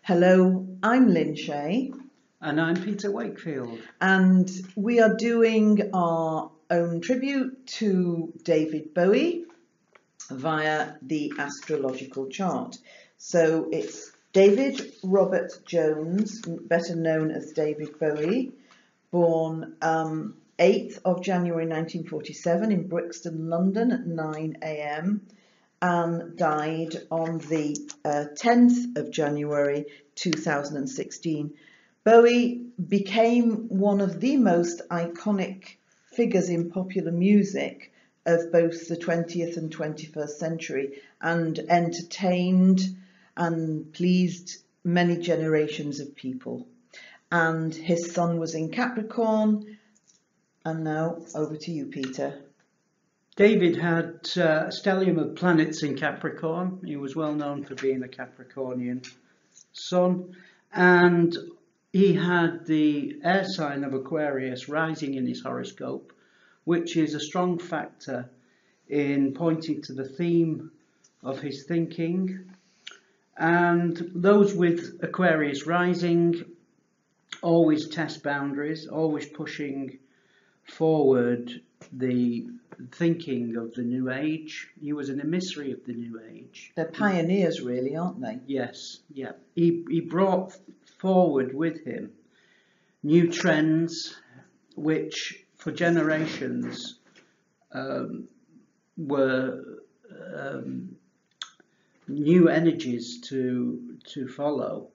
Hello, I'm Lyn Shea. And I'm Peter Wakefield. And we are doing our own tribute to David Bowie via the Astrological chart. So it's David Robert Jones, better known as David Bowie, born 8th of January 1947 in Brixton, London at 9 a.m. and died on the 10th of January 2016. Bowie became one of the most iconic figures in popular music of both the 20th and 21st century, and entertained and pleased many generations of people. And his sun was in Capricorn. And now over to you, Peter. David had a stellium of planets in Capricorn. He was well known for being a Capricornian sun. And he had the air sign of Aquarius rising in his horoscope, which is a strong factor in pointing to the theme of his thinking. And those with Aquarius rising always test boundaries, always pushing forward the thinking of the New Age. He was an emissary of the New Age. They're pioneers, really, aren't they? Yes, yeah. He brought forward with him new trends, which for generations were new energies to follow,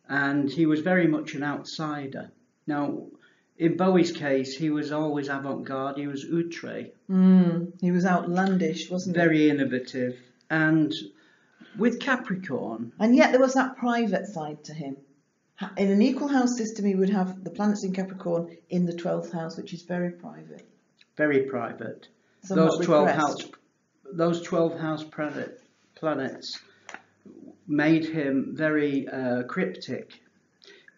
and he was very much an outsider. Now, in Bowie's case, he was always avant-garde. He was outre. He was outlandish, wasn't he? Very innovative. And with Capricorn... And yet there was that private side to him. In an equal house system, he would have the planets in Capricorn in the 12th house, which is very private. Very private. Somewhat Those 12 house planets made him very cryptic.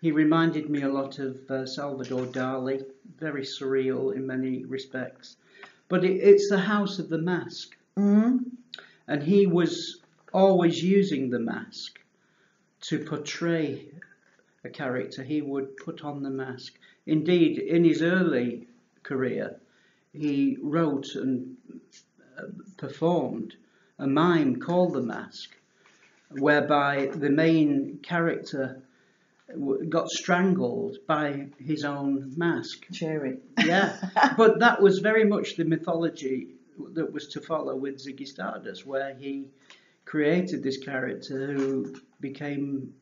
He reminded me a lot of Salvador Dali, very surreal in many respects. But it's the house of the mask. And he was always using the mask to portray a character. He would put on the mask. Indeed, in his early career, he wrote and performed a mime called The Mask, whereby the main character got strangled by his own mask. Cheery. Yeah, but that was very much the mythology that was to follow with Ziggy Stardust, where he created this character who became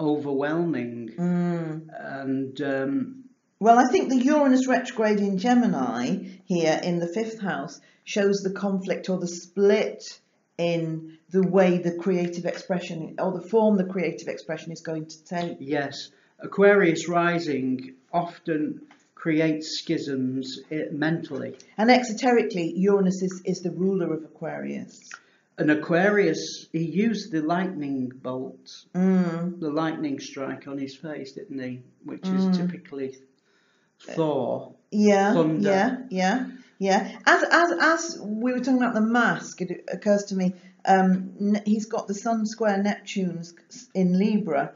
overwhelming. And well, I think the Uranus retrograde in Gemini here in the 5th house shows the conflict or the split in the way the creative expression, or the form the creative expression is going to take. Yes, Aquarius rising often creates schisms mentally. And exoterically, Uranus is the ruler of Aquarius. And Aquarius, he used the lightning bolt, the lightning strike on his face, didn't he? Which is typically Thor. Yeah, thunder. Yeah. As we were talking about the mask, it occurs to me, he's got the Sun square Neptune's in Libra,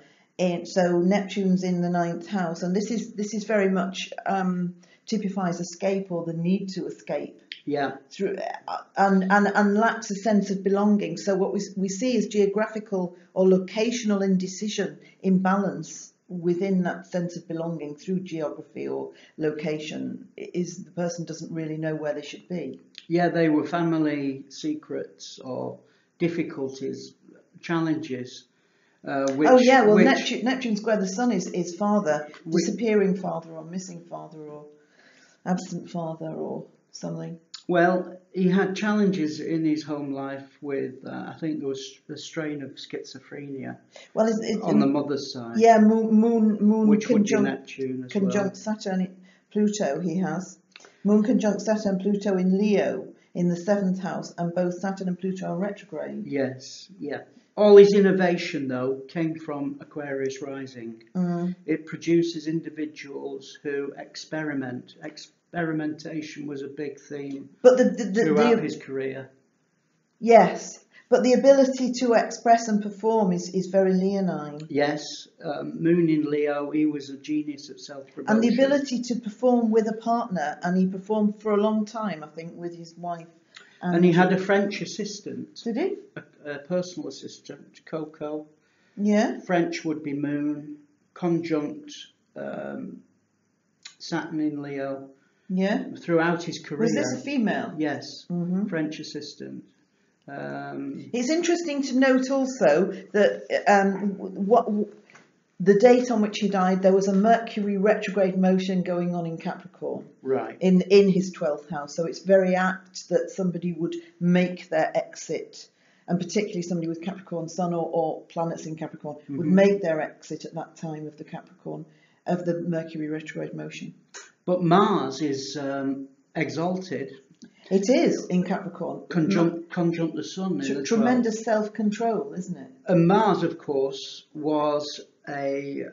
so Neptune's in the 9th house, and this is very much typifies escape or the need to escape. Yeah. Through and lacks a sense of belonging. So what we see is geographical or locational indecision, imbalance within that sense of belonging through geography or location. Is the person doesn't really know where they should be. Yeah, they were family secrets or difficulties, challenges. Neptune square the Sun is father, disappearing father or missing father or absent father or something. Well, he had challenges in his home life with, I think there was a strain of schizophrenia on the mother's side. Yeah, moon which would be Neptune as conjunct Saturn, Pluto he has. Moon conjunct Saturn, Pluto in Leo in the 7th house, and both Saturn and Pluto are retrograde. Yes, yeah. All his innovation, though, came from Aquarius rising. It produces individuals who experiment. Experimentation was a big theme throughout his career. Yes, But the ability to express and perform is very leonine. Yes, Moon in Leo, he was a genius at self-promotion. And the ability to perform with a partner, and he performed for a long time, I think, with his wife. And he had a French assistant. Did he? A personal assistant, Coco. Yeah. French would be Moon, conjunct Saturn in Leo. Yeah. Throughout his career. Was this a female? Yes, French assistant. It's interesting to note also that the date on which he died, there was a Mercury retrograde motion going on in Capricorn. Right. In his 12th house. So it's very apt that somebody would make their exit, and particularly somebody with Capricorn Sun or planets in Capricorn would make their exit at that time of the Mercury retrograde motion. But Mars is exalted. It is in Capricorn. Conjunct the Sun. Tremendous self-control, isn't it? And Mars, of course, was a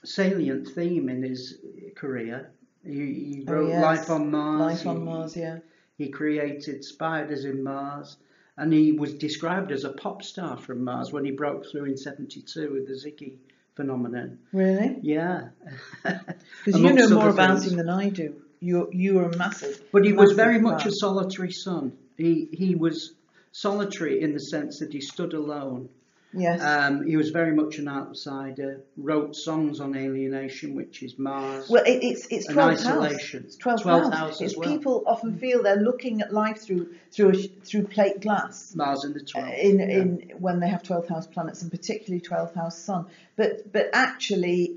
salient theme in his career. He wrote Life on Mars. Life on Mars, yeah. He created Spiders in Mars. And he was described as a pop star from Mars when he broke through in 1972 with the Ziggy phenomenon. Really? Yeah. Because you know more about him than I do. You were a massive. But he was very much a solitary son. He was solitary in the sense that he stood alone. Yes. He was very much an outsider. Wrote songs on alienation, which is Mars. Well, it's 12th isolation. House. It's 12th house. It's well. People often feel they're looking at life through plate glass. Mars in the 12th. When they have 12th house planets, and particularly 12th house Sun. But actually,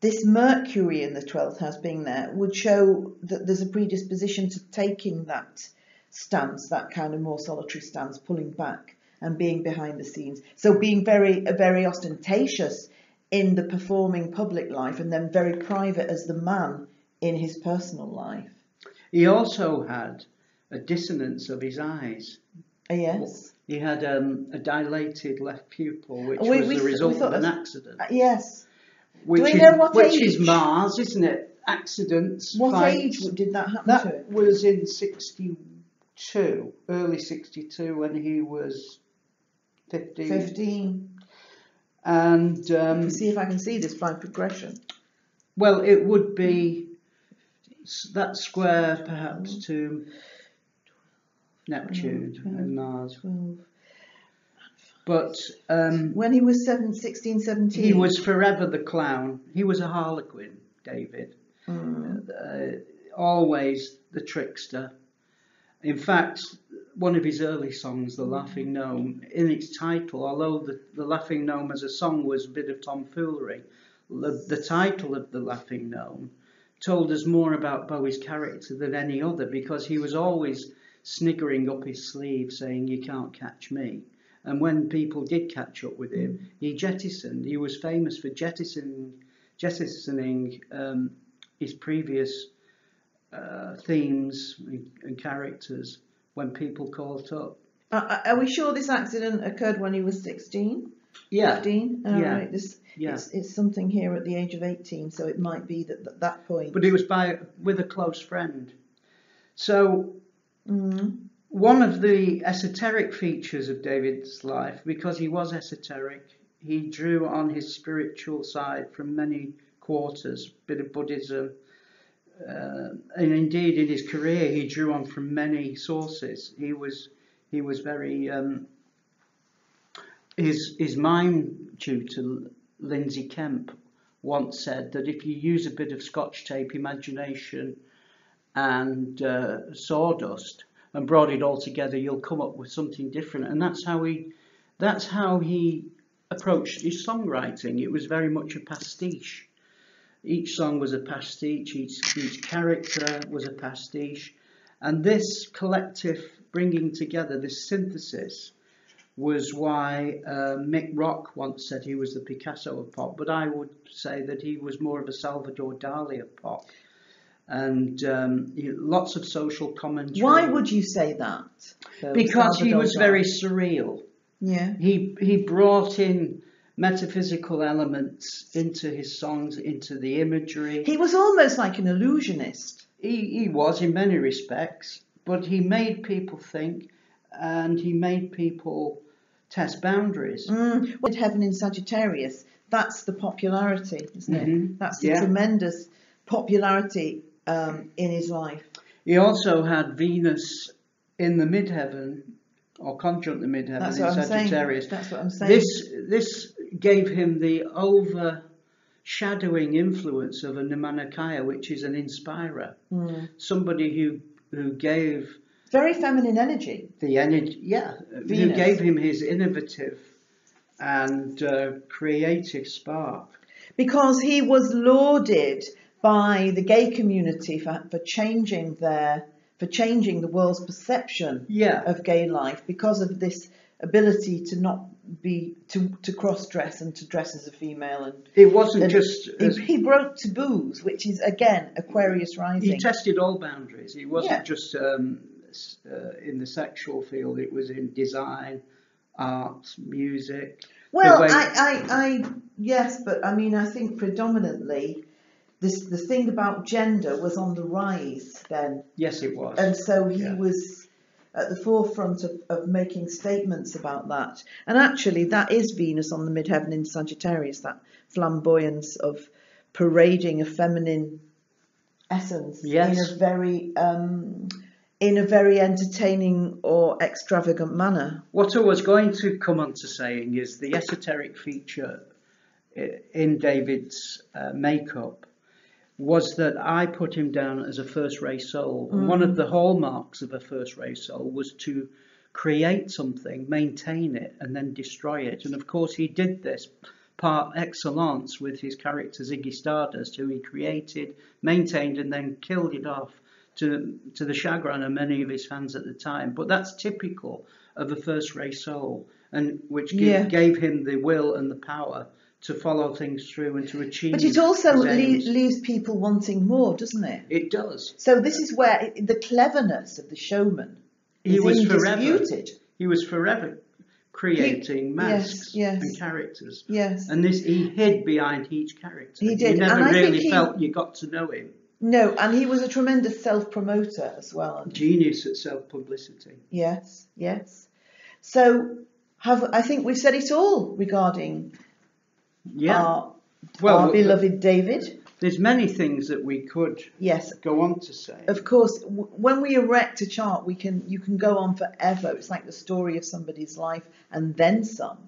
this Mercury in the 12th house being there would show that there's a predisposition to taking that stance, that kind of more solitary stance, pulling back and being behind the scenes. So being very ostentatious in the performing public life, and then very private as the man in his personal life. He also had a dissonance of his eyes. Yes. He had a dilated left pupil, which was the result of an accident. Yes. Which Do we know what age? Which is Mars, isn't it? Accidents. What age did that happen to? That was in 62, early 62, when he was 15. 15. And see if I can see this by progression. Well, it would be that square perhaps to Neptune 12, and Mars. 12. But when he was 16, 17, he was forever the clown. He was a harlequin, David. Always the trickster. In fact, one of his early songs, The Laughing Gnome, in its title, although the Laughing Gnome as a song was a bit of tomfoolery, the title of The Laughing Gnome told us more about Bowie's character than any other, because he was always sniggering up his sleeve saying, "You can't catch me." And when people did catch up with him, he was famous for jettisoning his previous themes and characters when people caught up. Are we sure this accident occurred when he was 16? Yeah. 15? Yeah. Right. It's something here at the age of 18, so it might be that point. But it was with a close friend. So one of the esoteric features of David's life, because he was esoteric, he drew on his spiritual side from many quarters, a bit of Buddhism, and indeed in his career he drew on from many sources. He was very his mime tutor Lindsay Kemp once said that if you use a bit of Scotch tape, imagination and sawdust and brought it all together, you'll come up with something different. And that's how he approached his songwriting. It was very much a pastiche. Each song was a pastiche, each character was a pastiche. And this collective bringing together, this synthesis, was why Mick Rock once said he was the Picasso of pop, but I would say that he was more of a Salvador Dali of pop. And lots of social commentary. Why would you say that? Because he was very surreal. Yeah. He brought in metaphysical elements into his songs, into the imagery. He was almost like an illusionist. He was in many respects, but he made people think, and he made people test boundaries. With heaven in Sagittarius, that's the popularity, isn't it? That's the Yeah. tremendous popularity in his life. He also had Venus in the midheaven, or conjunct the midheaven That's in what I'm saying. Sagittarius. That's what I'm saying. This gave him the overshadowing influence of a Namanakaya, which is an inspirer, somebody who gave Very feminine energy. the energy, Venus. who gave him his innovative and creative spark. Because he was lauded by the gay community for changing the world's perception of gay life, because of this ability to not be to cross dress and to dress as a female. And it wasn't just he broke taboos, which is again Aquarius rising. He tested all boundaries. He wasn't just in the sexual field. It was in design, art, music. Well, yes, but I mean, I think predominantly the thing about gender was on the rise then. Yes, it was. And so he was at the forefront of making statements about that. And actually, that is Venus on the midheaven in Sagittarius, that flamboyance of parading a feminine essence in a very entertaining or extravagant manner. What I was going to come on to saying is the esoteric feature in David's makeup was that I put him down as a first-ray soul. And one of the hallmarks of a first-ray soul was to create something, maintain it, and then destroy it. And of course he did this par excellence with his character Ziggy Stardust, who he created, maintained, and then killed it off to the chagrin of many of his fans at the time. But that's typical of a first-ray soul, and which gave him the will and the power to follow things through and to achieve. But it also leaves people wanting more, doesn't it? It does. So this is where the cleverness of the showman is indisputed. He was forever creating masks and characters. Yes. And he hid behind each character. He did. You never really felt you got to know him. No, and he was a tremendous self-promoter as well. Genius at self-publicity. Yes, yes. So I think we've said it all regarding our beloved David. There's many things that we could go on to say. Of course, when we erect a chart, you can go on forever. It's like the story of somebody's life and then some.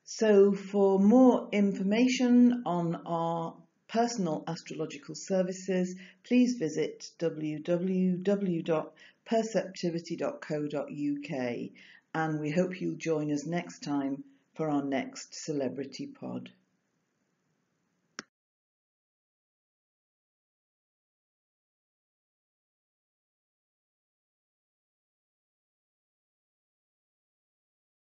So for more information on our personal astrological services, please visit www.perceptivity.co.uk, and we hope you'll join us next time for our next Celebrity Pod.